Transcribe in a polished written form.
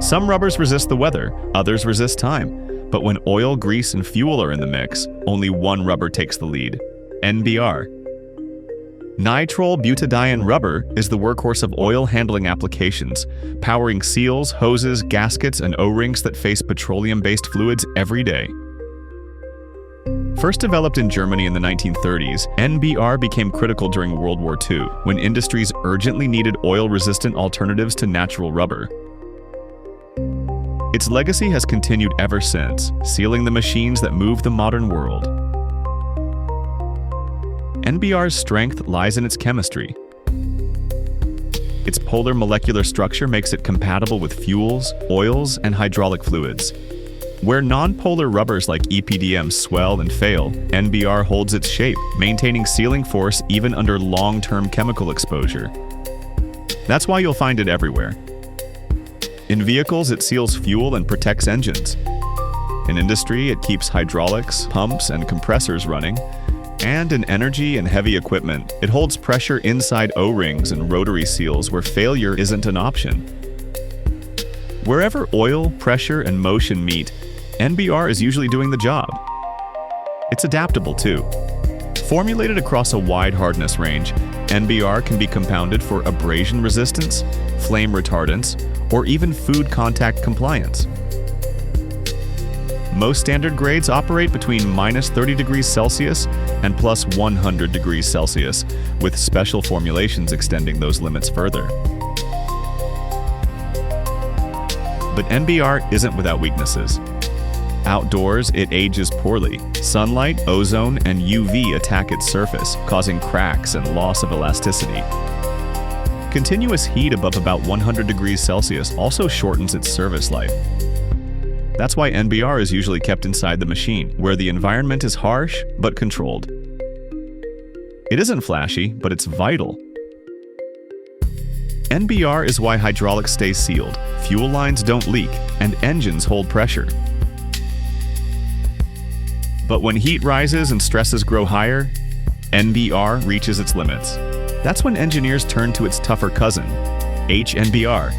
Some rubbers resist the weather, others resist time. But when oil, grease, and fuel are in the mix, only one rubber takes the lead: NBR. Nitrile butadiene rubber is the workhorse of oil handling applications, powering seals, hoses, gaskets, and O-rings that face petroleum-based fluids every day. First developed in Germany in the 1930s, NBR became critical during World War II, when industries urgently needed oil-resistant alternatives to natural rubber. Its legacy has continued ever since, sealing the machines that move the modern world. NBR's strength lies in its chemistry. Its polar molecular structure makes it compatible with fuels, oils, and hydraulic fluids. Where non-polar rubbers like EPDM swell and fail, NBR holds its shape, maintaining sealing force even under long-term chemical exposure. That's why you'll find it everywhere. In vehicles, it seals fuel and protects engines. In industry, it keeps hydraulics, pumps, and compressors running. And in energy and heavy equipment, it holds pressure inside O-rings and rotary seals where failure isn't an option. Wherever oil, pressure, and motion meet, NBR is usually doing the job. It's adaptable too. Formulated across a wide hardness range, NBR can be compounded for abrasion resistance, flame retardance, or even food contact compliance. Most standard grades operate between minus 30 degrees Celsius and plus 100 degrees Celsius, with special formulations extending those limits further. But NBR isn't without weaknesses. Outdoors, it ages poorly. Sunlight, ozone, and UV attack its surface, causing cracks and loss of elasticity. Continuous heat above about 100 degrees Celsius also shortens its service life. That's why NBR is usually kept inside the machine, where the environment is harsh but controlled. It isn't flashy, but it's vital. NBR is why hydraulics stay sealed, fuel lines don't leak, and engines hold pressure. But when heat rises and stresses grow higher, NBR reaches its limits. That's when engineers turn to its tougher cousin, HNBR.